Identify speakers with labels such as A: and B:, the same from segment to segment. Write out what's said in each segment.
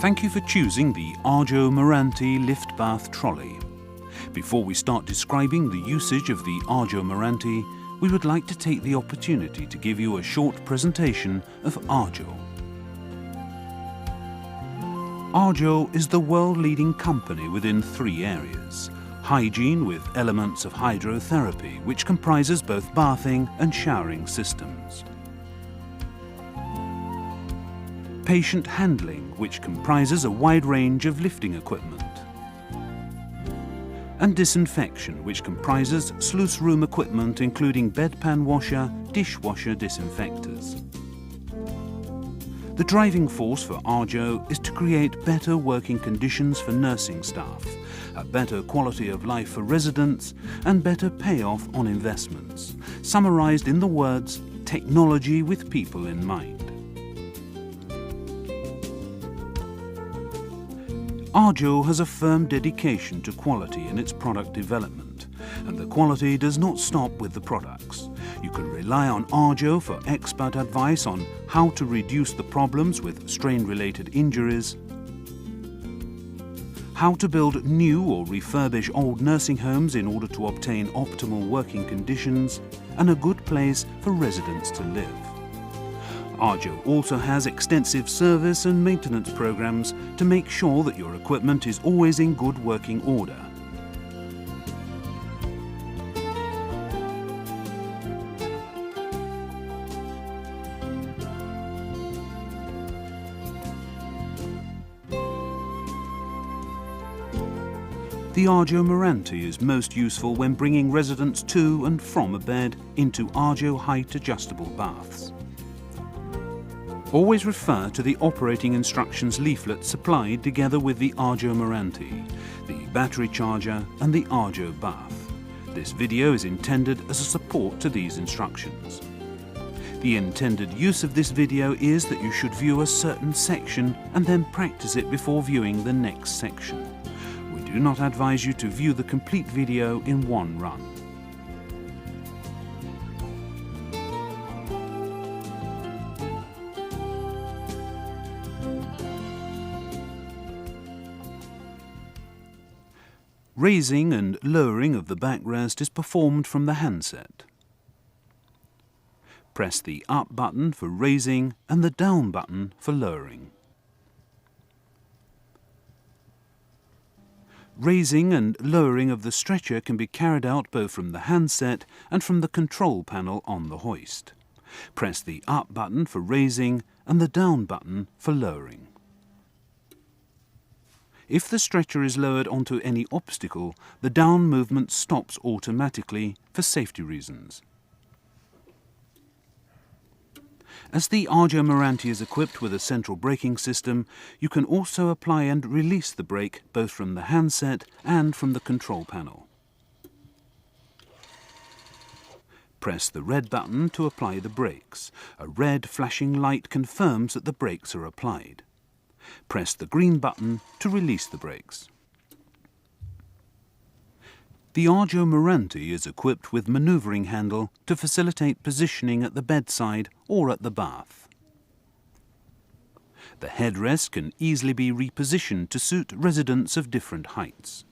A: Thank you for choosing the Arjo Miranti lift bath trolley. Before we start describing the usage of the Arjo Miranti, we would like to take the opportunity to give you a short presentation of Arjo. Arjo is the world-leading company within 3 areas. Hygiene with elements of hydrotherapy, which comprises both bathing and showering systems. Patient handling, which comprises a wide range of lifting equipment. And disinfection, which comprises sluice room equipment including bedpan washer, dishwasher disinfectors. The driving force for Arjo is to create better working conditions for nursing staff, a better quality of life for residents, and better payoff on investments, summarized in the words, technology with people in mind. Arjo has a firm dedication to quality in its product development, and the quality does not stop with the products. You can rely on Arjo for expert advice on how to reduce the problems with strain-related injuries, how to build new or refurbish old nursing homes in order to obtain optimal working conditions, and a good place for residents to live. Arjo also has extensive service and maintenance programs to make sure that your equipment is always in good working order. The Arjo Miranti is most useful when bringing residents to and from a bed into Arjo height adjustable baths. Always refer to the operating instructions leaflet supplied together with the Arjo Miranti, the battery charger and the Arjo bath. This video is intended as a support to these instructions. The intended use of this video is that you should view a certain section and then practice it before viewing the next section. We do not advise you to view the complete video in one run. Raising and lowering of the backrest is performed from the handset. Press the up button for raising and the down button for lowering. Raising and lowering of the stretcher can be carried out both from the handset and from the control panel on the hoist. Press the up button for raising and the down button for lowering. If the stretcher is lowered onto any obstacle, the down movement stops automatically for safety reasons. As the Arjo Miranti is equipped with a central braking system, you can also apply and release the brake both from the handset and from the control panel. Press the red button to apply the brakes. A red flashing light confirms that the brakes are applied. Press the green button to release the brakes. The Arjo Miranti is equipped with manoeuvring handle to facilitate positioning at the bedside or at the bath. The headrest can easily be repositioned to suit residents of different heights.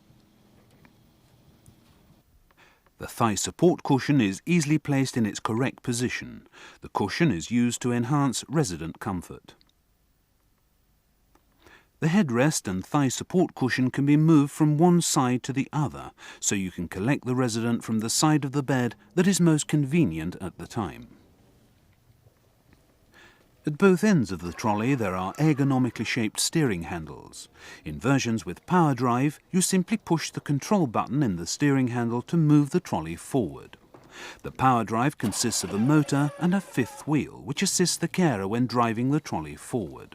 A: The thigh support cushion is easily placed in its correct position. The cushion is used to enhance resident comfort. The headrest and thigh support cushion can be moved from one side to the other, so you can collect the resident from the side of the bed that is most convenient at the time. At both ends of the trolley there are ergonomically shaped steering handles. In versions with power drive, you simply push the control button in the steering handle to move the trolley forward. The power drive consists of a motor and a 5th wheel, which assists the carer when driving the trolley forward.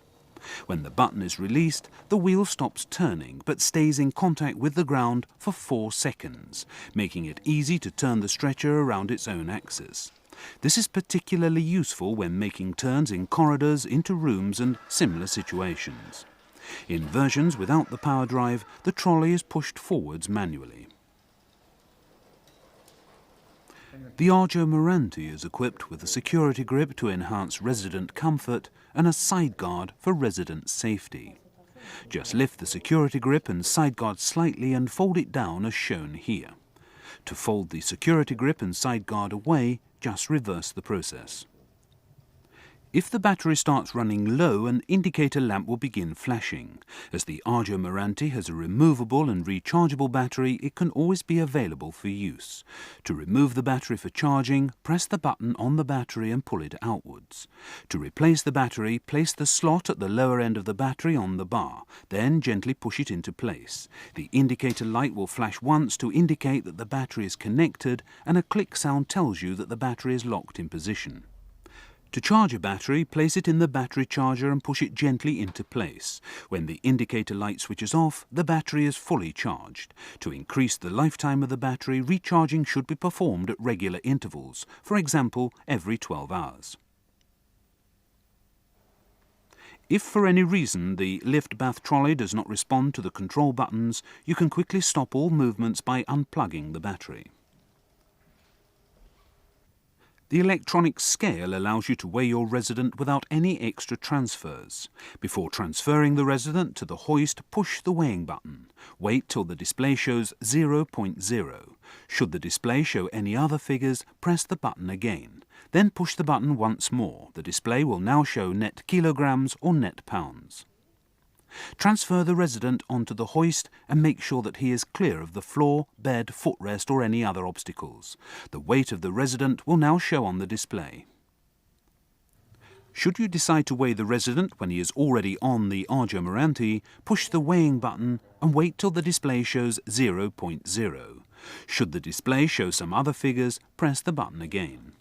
A: When the button is released, the wheel stops turning but stays in contact with the ground for 4 seconds, making it easy to turn the stretcher around its own axis. This is particularly useful when making turns in corridors, into rooms and similar situations. In versions without the power drive, the trolley is pushed forwards manually. The Arjo Miranti is equipped with a security grip to enhance resident comfort and a side guard for resident safety. Just lift the security grip and sideguard slightly and fold it down as shown here. To fold the security grip and sideguard away, just reverse the process. If the battery starts running low, an indicator lamp will begin flashing. As the Arjo Miranti has a removable and rechargeable battery, it can always be available for use. To remove the battery for charging, press the button on the battery and pull it outwards. To replace the battery, place the slot at the lower end of the battery on the bar, then gently push it into place. The indicator light will flash once to indicate that the battery is connected, and a click sound tells you that the battery is locked in position. To charge a battery, place it in the battery charger and push it gently into place. When the indicator light switches off, the battery is fully charged. To increase the lifetime of the battery, recharging should be performed at regular intervals, for example, every 12 hours. If for any reason the lift bath trolley does not respond to the control buttons, you can quickly stop all movements by unplugging the battery. The electronic scale allows you to weigh your resident without any extra transfers. Before transferring the resident to the hoist, push the weighing button. Wait till the display shows 0.0. Should the display show any other figures, press the button again. Then push the button once more. The display will now show net kilograms or net pounds. Transfer the resident onto the hoist and make sure that he is clear of the floor, bed, footrest or any other obstacles. The weight of the resident will now show on the display. Should you decide to weigh the resident when he is already on the Arjo Miranti, push the weighing button and wait till the display shows 0.0. Should the display show some other figures, press the button again.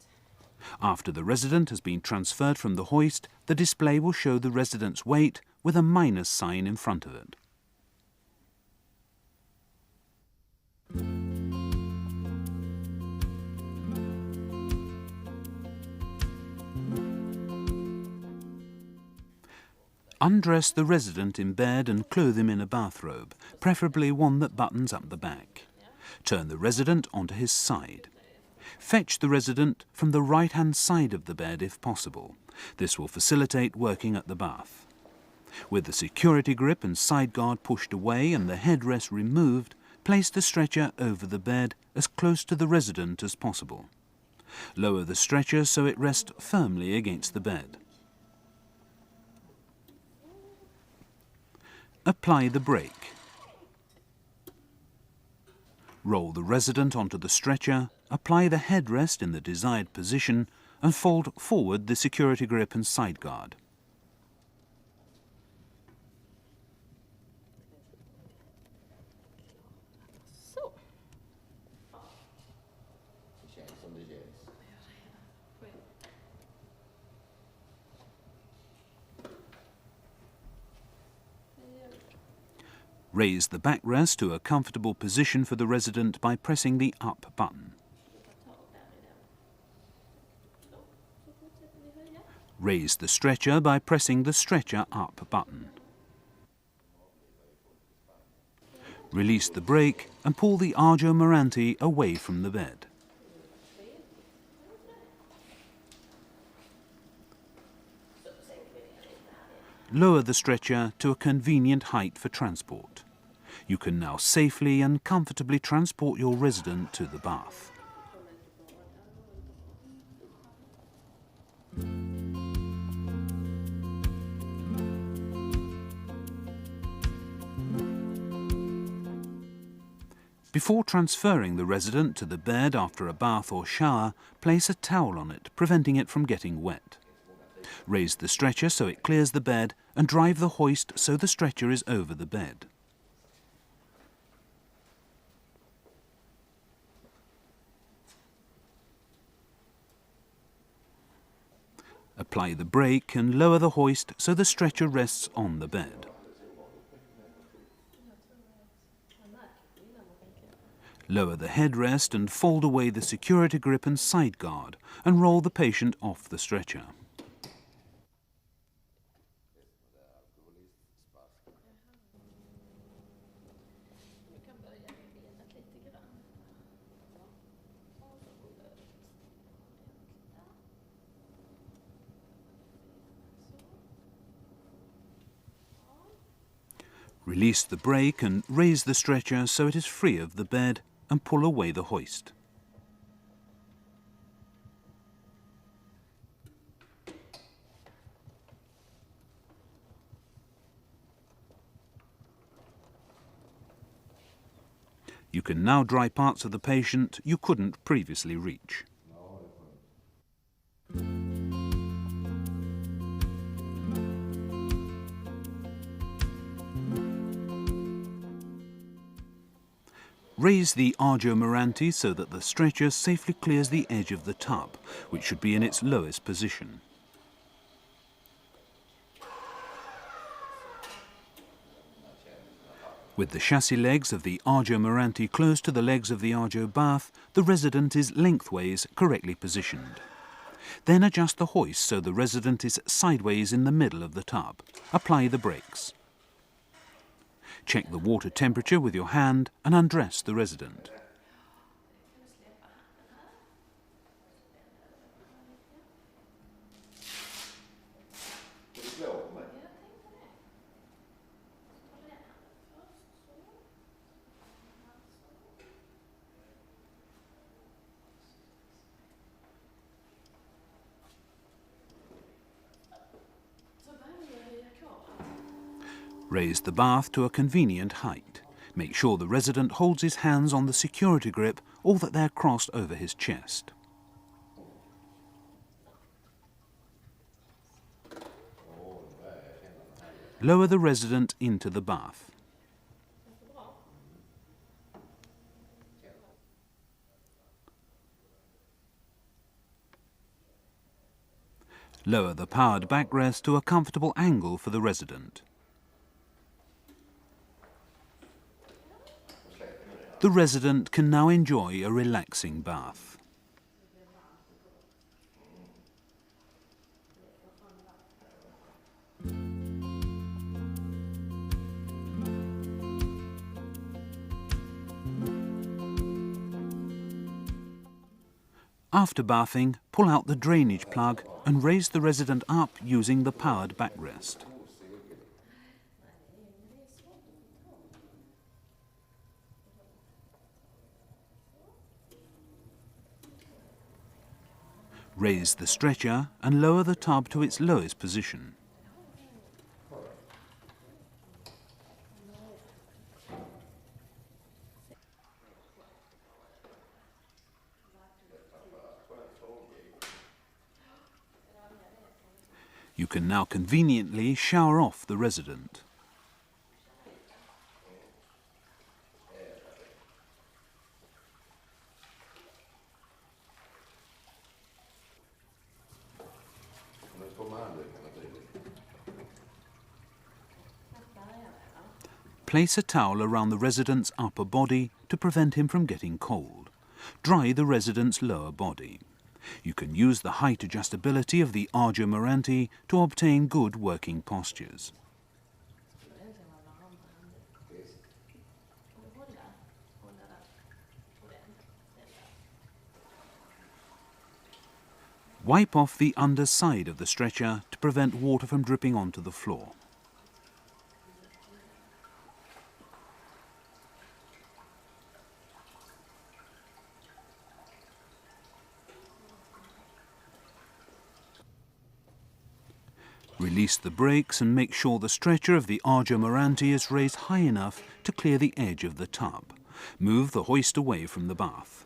A: After the resident has been transferred from the hoist, the display will show the resident's weight with a minus sign in front of it. Undress the resident in bed and clothe him in a bathrobe, preferably one that buttons up the back. Turn the resident onto his side. Fetch the resident from the right-hand side of the bed if possible. This will facilitate working at the bath. With the security grip and sideguard pushed away and the headrest removed, place the stretcher over the bed as close to the resident as possible. Lower the stretcher so it rests firmly against the bed. Apply the brake. Roll the resident onto the stretcher, apply the headrest in the desired position and fold forward the security grip and sideguard. Raise the backrest to a comfortable position for the resident by pressing the up button. Raise the stretcher by pressing the stretcher up button. Release the brake and pull the Arjo Miranti away from the bed. Lower the stretcher to a convenient height for transport. You can now safely and comfortably transport your resident to the bath. Before transferring the resident to the bed after a bath or shower, place a towel on it, preventing it from getting wet. Raise the stretcher so it clears the bed and drive the hoist so the stretcher is over the bed. Apply the brake and lower the hoist so the stretcher rests on the bed. Lower the headrest and fold away the security grip and sideguard and roll the patient off the stretcher. Release the brake and raise the stretcher so it is free of the bed and pull away the hoist. You can now dry parts of the patient you couldn't previously reach. Raise the Arjo Miranti so that the stretcher safely clears the edge of the tub, which should be in its lowest position. With the chassis legs of the Arjo Miranti close to the legs of the Arjo bath, the resident is lengthways correctly positioned. Then adjust the hoist so the resident is sideways in the middle of the tub. Apply the brakes. Check the water temperature with your hand and undress the resident. Raise the bath to a convenient height. Make sure the resident holds his hands on the security grip or that they're crossed over his chest. Lower the resident into the bath. Lower the powered backrest to a comfortable angle for the resident. The resident can now enjoy a relaxing bath. After bathing, pull out the drainage plug and raise the resident up using the powered backrest. Raise the stretcher and lower the tub to its lowest position. You can now conveniently shower off the resident. Place a towel around the resident's upper body to prevent him from getting cold. Dry the resident's lower body. You can use the height adjustability of the Arjo Miranti to obtain good working postures. Wipe off the underside of the stretcher to prevent water from dripping onto the floor. Release the brakes and make sure the stretcher of the Arjo Miranti is raised high enough to clear the edge of the tub. Move the hoist away from the bath.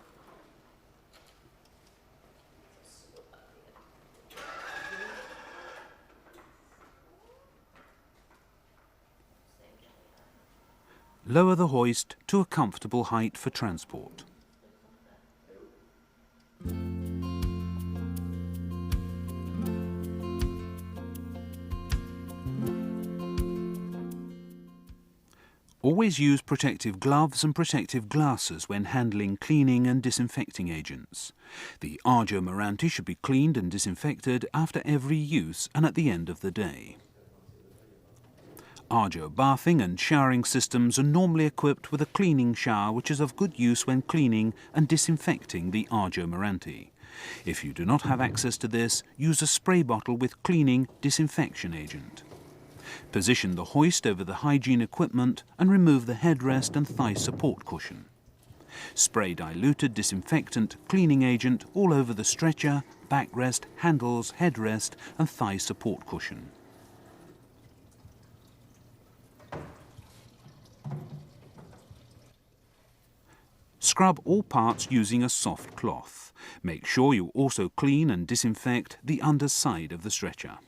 A: Lower the hoist to a comfortable height for transport. Always use protective gloves and protective glasses when handling cleaning and disinfecting agents. The Arjo Miranti should be cleaned and disinfected after every use and at the end of the day. Arjo bathing and showering systems are normally equipped with a cleaning shower which is of good use when cleaning and disinfecting the Arjo Miranti. If you do not have access to this, use a spray bottle with cleaning disinfection agent. Position the hoist over the hygiene equipment and remove the headrest and thigh support cushion. Spray diluted disinfectant cleaning agent all over the stretcher, backrest, handles, headrest and thigh support cushion. Scrub all parts using a soft cloth. Make sure you also clean and disinfect the underside of the stretcher.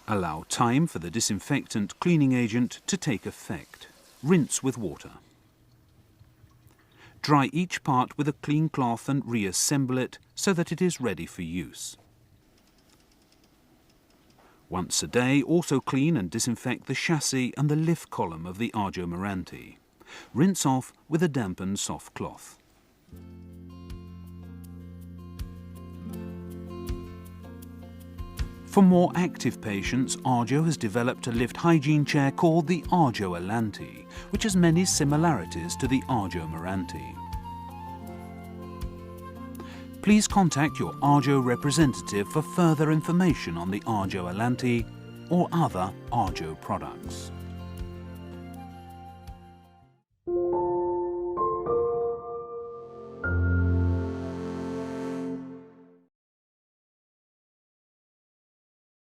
A: Allow time for the disinfectant cleaning agent to take effect. Rinse with water. Dry each part with a clean cloth and reassemble it so that it is ready for use. Once a day, also clean and disinfect the chassis and the lift column of the Arjo Miranti. Rinse off with a dampened soft cloth. For more active patients, Arjo has developed a lift hygiene chair called the Arjo Alanti, which has many similarities to the Arjo Miranti. Please contact your Arjo representative for further information on the Arjo Alanti or other Arjo products.